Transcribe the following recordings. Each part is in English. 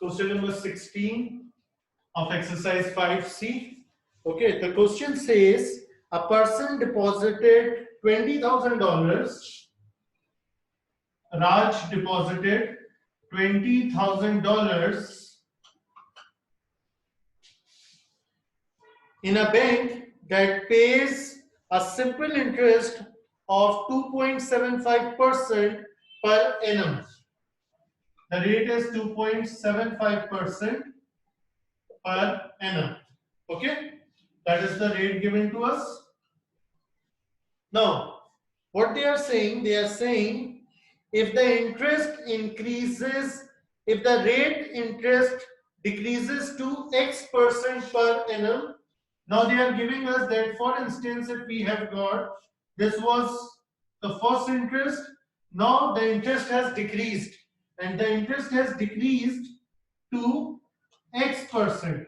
Question number 16 of exercise 5C. Okay, the question says a person deposited $20,000. Raj deposited $20,000 in a bank that pays a simple interest of 2.75% per annum. The rate is 2.75% per annum. Okay, that is the rate given to us. Now, what they are saying if the interest increases, if the rate interest decreases to X% per annum. Now they are giving us that, for instance, if we have got, this was the first interest, now the interest has decreased and the interest has decreased to X%.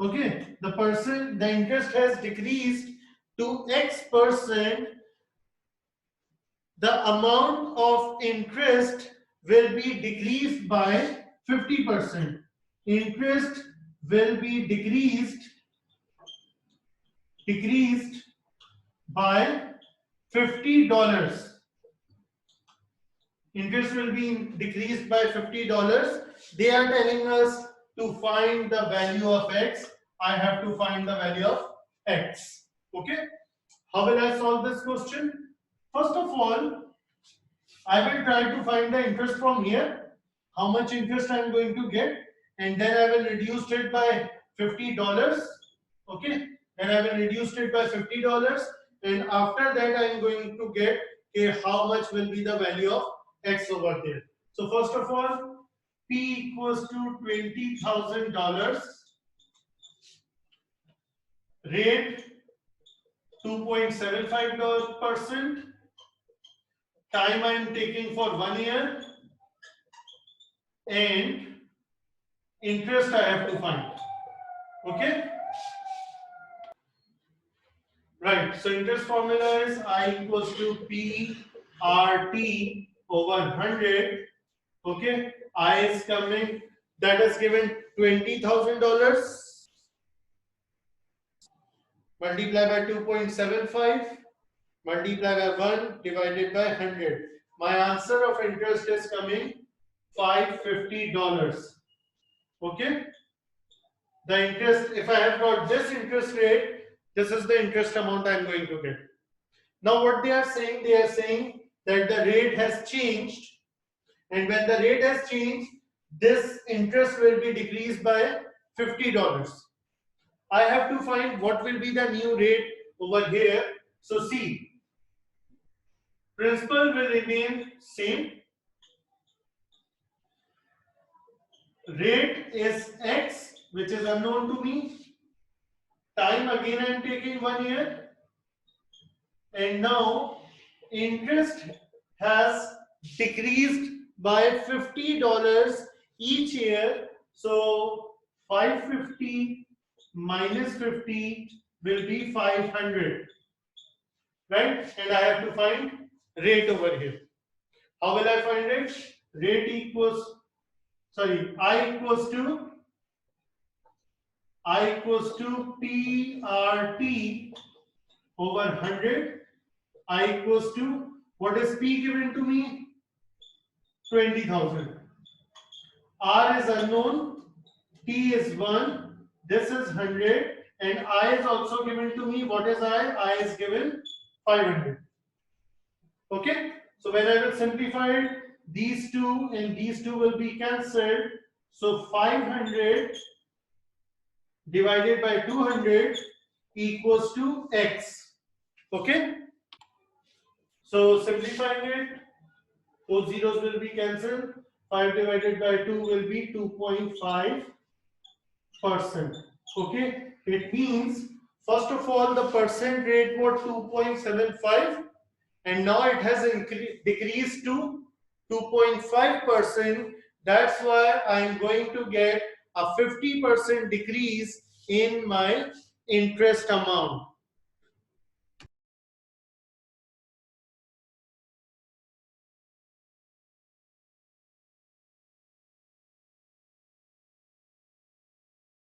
Okay, the interest has decreased to X%. The amount of interest will be decreased by 50%. Interest will be decreased by $50. Interest will be decreased by $50. They are telling us to find the value of X. I have to find the value of X. Okay. How will I solve this question? First of all, I will try to find the interest from here, how much interest I am going to get, and then I will reduce it by $50. Okay, then I will reduce it by $50, and after that I am going to get how much will be the value of X over there. So first of all, P equals to $20,000, rate 2.75%, time I am taking for 1 year, and interest I have to find. Okay, right. So interest formula is I equals to P RT over 100. Okay, I is coming, that is given $20,000 multiply by 2.75 multiply by 1 divided by 100. My answer of interest is coming $550. Okay, the interest, if I have got this interest rate, this is the interest amount I am going to get. Now what they are saying that the rate has changed, and when the rate has changed, this interest will be decreased by $50. I have to find what will be the new rate over here. So see, principal will remain same, rate is X, which is unknown to me, time again I am taking 1 year, and now interest has decreased by $50 each year. So 550 minus 50 will be 500, right? And I have to find rate over here. How will I find it? Rate equals, sorry, I equals to PRT over 100. I equals to, what is P given to me? 20,000. R is unknown, T is 1, this is 100, and I is also given to me. What is I? I is given 500. Okay, so when I will simplify it, these two and these two will be cancelled. So 500 divided by 200 equals to X. Okay, so simplifying it, those zeros will be cancelled. 5 divided by 2 will be 2.5%. Okay, it means first of all the percent rate was 2.75, and now it has decreased to 2.5%. That's why I am going to get a 50% decrease in my interest amount.